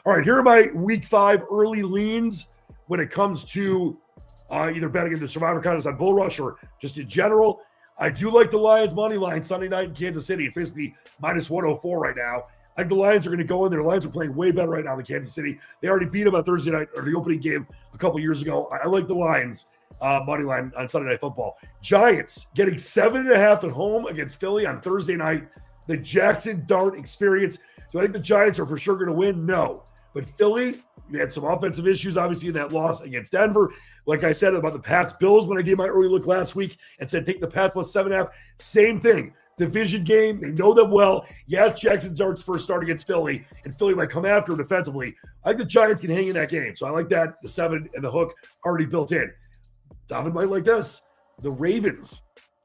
All right, here are my week 5 early leans when it comes to either betting in the Survivor contest on Bull Rush or just in general. I do like the Lions money line Sunday night in Kansas City. It's basically minus 104 right now. I think the Lions are going to go in there. The Lions are playing way better right now than Kansas City. They already beat them on Thursday night or the opening game a couple years ago. I like the Lions money line on Sunday Night Football. Giants getting 7.5 at home against Philly on Thursday night. The Jackson Dart experience. Do I think the Giants are for sure going to win? No. But Philly, they had some offensive issues, obviously, in that loss against Denver. Like I said about the Pats-Bills when I gave my early look last week and said take the Pats plus 7.5. Same thing. Division game. They know them well. Yeah, it's Jackson Dart's first start against Philly, and Philly might come after him defensively. I think the Giants can hang in that game. So I like that. The 7 and the hook already built in. David might like this. The Ravens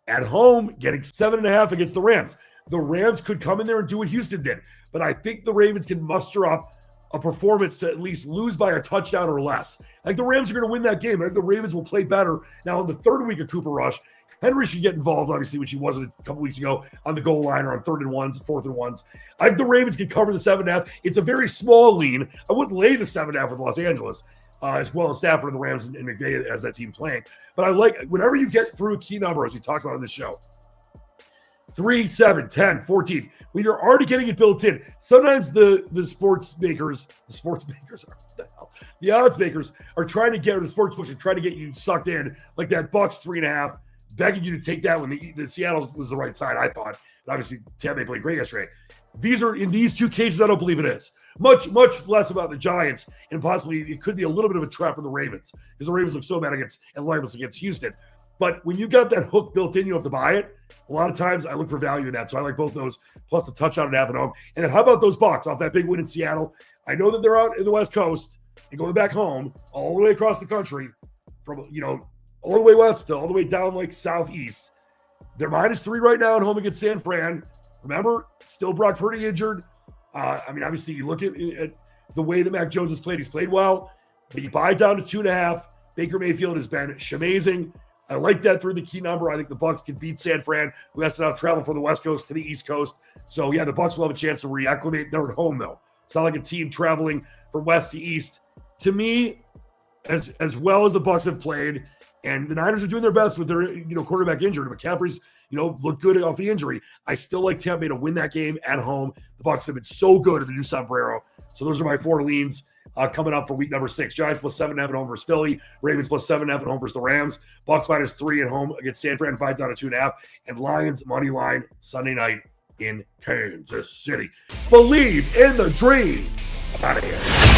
at home getting 7.5 against the Rams. The Rams could come in there and do what Houston did. But I think the Ravens can muster up a performance to at least lose by a touchdown or less. I think the Rams are going to win that game. I think the Ravens will play better. Now, in the third week of Cooper Rush, Henry should get involved, obviously, which he wasn't a couple weeks ago on the goal line or on 3rd and 1s, 4th and 1s. I think the Ravens can cover the 7.5. It's a very small lean. I wouldn't lay the 7.5 with Los Angeles, as well as Stafford and the Rams and McVay as that team playing. But I like, whenever you get through a key number, as we talked about on this show, 3, 7, 10, 14. When you're already getting it built in, sometimes the odds makers are trying to get, or the sports books are trying to get you sucked in, like that Bucs 3.5, begging you to take that when the Seattle was the right side, I thought. And obviously, Tampa Bay played great yesterday. In these two cases, I don't believe it is. Much less about the Giants, and possibly it could be a little bit of a trap for the Ravens, because the Ravens look so bad against and lifeless against Houston. But when you got that hook built in, you don't have to buy it. A lot of times I look for value in that. So I like both those, plus the touchdown and half at home. And then how about those Bucs off that big win in Seattle? I know that they're out in the West Coast and going back home all the way across the country from, all the way west to all the way down like southeast. They're -3 right now at home against San Fran. Remember, still Brock Purdy injured. Obviously you look at the way that Mac Jones has played. He's played well, but you buy down to 2.5. Baker Mayfield has been amazing. I like that through the key number. I think the Bucs can beat San Fran, who has to now travel from the West Coast to the East Coast. So, yeah, the Bucs will have a chance to reacclimate. They're at home, though. It's not like a team traveling from west to east. To me, as well as the Bucs have played, and the Niners are doing their best with their quarterback injured. McCaffrey's looked good off the injury. I still like Tampa Bay to win that game at home. The Bucs have been so good at the new sombrero. So those are my 4 leans. Coming up for week number 6. Giants plus 7.5 at home versus Philly. Ravens plus 7.5 at home versus the Rams. Bucs -3 at home against San Fran, 5 down to 2.5. And Lions money line Sunday night in Kansas City. Believe in the dream. Out of here.